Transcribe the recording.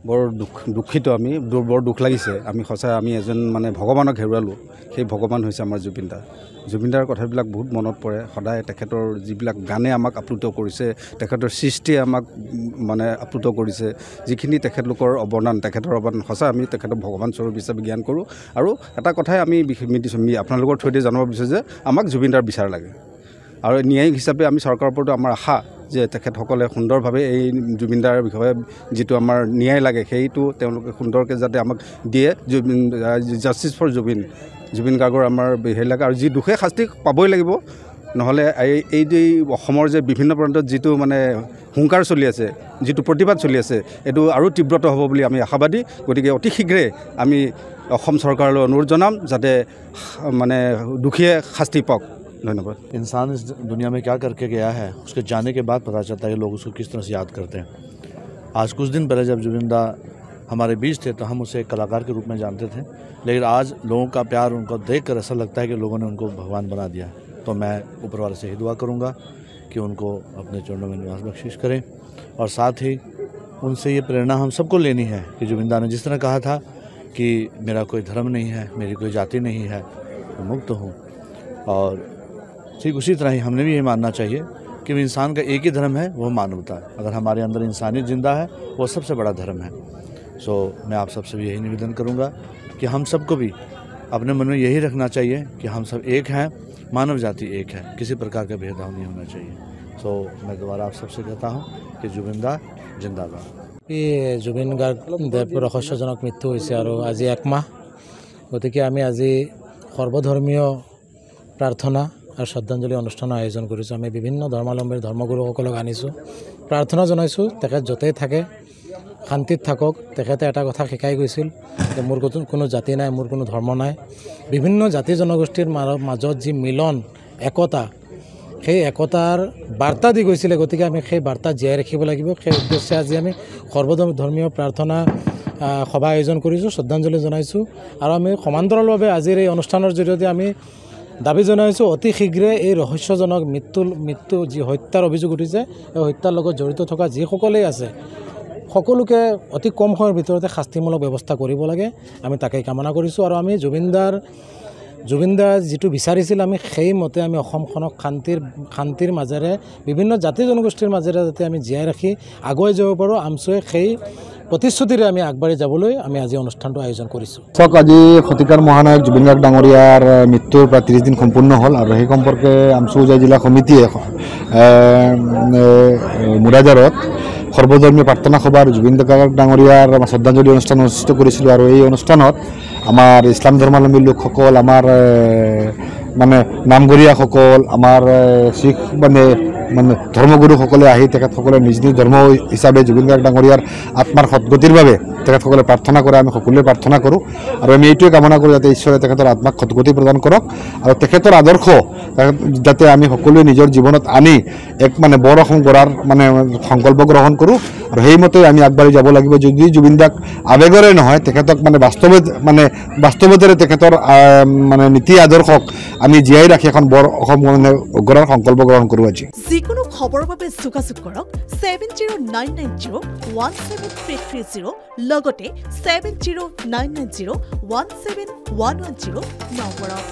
বৰ দুখিত আমি বৰ দুখ লাগিছে আমি সঁচাই আমি এজন মানে ভগৱানক হেৰুৱালোঁ সেই ভগৱান হৈছে আমাৰ জুবিন দাৰ কথাবিলাক বহুত মনত পৰে সদায় তেখেতৰ যিবিলাক গানে আমাক আপ্লুত কৰিছে তেখেতৰ সৃষ্টিয়ে আমাক মানে আপ্লুত কৰিছে যিখিনি তেখেতলোকৰ অৱদান সঁচা আমি তেখেতক ভগৱান স্বৰূপ হিচাপে জ্ঞান কৰোঁ আৰু এটা কথাই আমি আপোনালোকৰ থ্ৰুদি জনাব বিচাৰোঁ যে আমাক জুবিন দাৰ বিচাৰ লাগে আৰু ন্যায়িক হিচাপে আমি চৰকাৰৰ ওপৰত আমাৰ আশা যে তেখেতসকলে সুন্দৰভাৱে এই জুবিন দাৰ বিষয়ে যিটো আমাৰ ন্যায় লাগে সেইটো তেওঁলোকে সুন্দৰকৈ যাতে আমাক দিয়ে জাষ্টিছ ফৰ জুবিন গাৰ্গৰ আমাৰ হেৰি লাগে আৰু যি দুখে শাস্তি পাবই লাগিব নহ'লে এই যে অসমৰ যে বিভিন্ন প্ৰান্তত যিটো মানে হুংকাৰ চলি আছে যিটো প্ৰতিবাদ চলি আছে এইটো আৰু তীব্ৰত হ'ব বুলি আমি আশাবাদী গতিকে অতি শীঘ্ৰে আমি অসম চৰকাৰলৈ অনুৰোধ জনাম যাতে মানে দুখীয়ে শাস্তি পাওক धन्यवाद। इंसान इस दुनिया में क्या करके गया है उसके जाने के बाद पता चलता है कि लोग उसको किस तरह से याद करते हैं। आज कुछ दिन पहले जब जुबिन दा हमारे बीच थे तो हम उसे एक कलाकार के रूप में जानते थे, लेकिन आज लोगों का प्यार उनको देखकर ऐसा लगता है कि लोगों ने उनको भगवान बना दिया। तो मैं ऊपर वाले से ही दुआ करूँगा कि उनको अपने चरणों में निवास बख्शिश करें और साथ ही उनसे ये प्रेरणा हम सबको लेनी है कि जुबिन दा ने जिस तरह कहा था कि मेरा कोई धर्म नहीं है, मेरी कोई जाति नहीं है, मैं मुक्त हूँ, और ठीक उसी तरह ही हमने भी ये मानना चाहिए कि इंसान का एक ही धर्म है, वो मानवता है। अगर हमारे अंदर इंसानियत जिंदा है वो सबसे बड़ा धर्म है। सो मैं आप सबसे भी यही निवेदन करूँगा कि हम सबको भी अपने मन में यही रखना चाहिए कि हम सब एक हैं, मानव जाति एक है, किसी प्रकार का भेदभाव नहीं होना चाहिए। सो मैं दोबारा आप सबसे कहता हूँ कि जुबिन दा जिंदाबाद। এই জুবিন গাৰ্গদেৱ ৰহস্যজনক মৃত্যু হৈছে আৰু আজি 1 মাহ গতিকে আমি আজি সৰ্বধৰ্মীয় প্ৰাৰ্থনা আৰু শ্ৰদ্ধাঞ্জলি অনুষ্ঠানৰ আয়োজন কৰিছোঁ। আমি বিভিন্ন ধৰ্মাৱলম্বীৰ ধৰ্মগুৰুসকলক আনিছোঁ, প্ৰাৰ্থনা জনাইছোঁ তেখেত য'তেই থাকে শান্তিত থাকক। তেখেতে এটা কথা শিকাই গৈছিল যে মোৰ কোনো জাতি নাই, মোৰ কোনো ধৰ্ম নাই, বিভিন্ন জাতি জনগোষ্ঠীৰ মাজত যি মিলন একতা সেই একতাৰ বাৰ্তা দি গৈছিলে। গতিকে আমি সেই বাৰ্তা জীয়াই ৰাখিব লাগিব। সেই উদ্দেশ্যে আজি আমি সৰ্বধৰ্মীয় প্ৰাৰ্থনা সভা আয়োজন কৰিছোঁ, শ্ৰদ্ধাঞ্জলি জনাইছোঁ আৰু আমি সমান্তৰালভাৱে আজিৰ এই অনুষ্ঠানৰ জৰিয়তে আমি দাবী জনাইছোঁ অতি শীঘ্ৰে এই ৰহস্যজনক মৃত্যু যি হত্যাৰ অভিযোগ উঠিছে এই হত্যাৰ লগত জড়িত থকা যিসকলেই আছে সকলোকে অতি কম সময়ৰ ভিতৰতে শাস্তিমূলক ব্যৱস্থা কৰিব লাগে, আমি তাকেই কামনা কৰিছোঁ। আৰু আমি জুবিন দা যিটো বিচাৰিছিল আমি সেইমতে আমি অসমখনক শান্তিৰ মাজেৰে বিভিন্ন জাতি জনগোষ্ঠীৰ মাজেৰে যাতে আমি জীয়াই ৰাখি আগুৱাই যাব পাৰোঁ, আমছুৱে সেই প্ৰতিশ্ৰুতিৰে আমি আগবাঢ়ি যাবলৈ আমি আজি অনুষ্ঠানটো আয়োজন কৰিছোঁ। আজি শতিকাৰ মহানায়ক জুবিন গাৰ্গ ডাঙৰীয়াৰ মৃত্যুৰ প্ৰায় 30 দিন সম্পূৰ্ণ হ'ল আৰু সেই সম্পৰ্কে আমছু জিলা সমিতিয়ে মুৰাজাৰত সৰ্বধৰ্মীয় প্ৰাৰ্থনা সভা আৰু জুবিন গাৰ্গ ডাঙৰীয়াৰ শ্ৰদ্ধাঞ্জলি অনুষ্ঠান অনুষ্ঠিত কৰিছিলোঁ। আৰু এই অনুষ্ঠানত আমাৰ ইছলাম ধৰ্মাৱলম্বী লোকসকল, আমাৰ মানে নামঘৰীয়াসকল, আমাৰ শিখ মানে ধৰ্মগুৰুসকলে আহি তেখেতসকলে নিজ নিজ ধৰ্ম হিচাপে জুবিন গাৰ্গ ডাঙৰীয়াৰ আত্মাৰ সদ্গতিৰ বাবে তেখেতসকলে প্ৰাৰ্থনা কৰে। আমি সকলোৱে প্ৰাৰ্থনা কৰোঁ আৰু আমি এইটোৱে কামনা কৰোঁ যাতে ঈশ্বৰে তেখেতৰ আত্মাক সদ্গতি প্ৰদান কৰক আৰু তেখেতৰ আদৰ্শ যাতে আমি সকলোৱে নিজৰ জীৱনত আনি এক মানে বৰ অসম গঢ়াৰ মানে সংকল্প গ্ৰহণ কৰোঁ আৰু সেইমতে আমি আগবাঢ়ি যাব লাগিব। যদি জুবিন দাক আৱেগৰে নহয় তেখেতক মানে বাস্তৱতেৰে তেখেতৰ মানে নীতি আদৰ্শক আমি জীয়াই ৰাখি এখন বৰ অসম মানে গঢ়াৰ সংকল্প গ্ৰহণ কৰোঁ। আজি যিকোনো খবৰৰ বাবে যোগাযোগ কৰক 7099017330 লগতে 7099017110 নম্বৰত।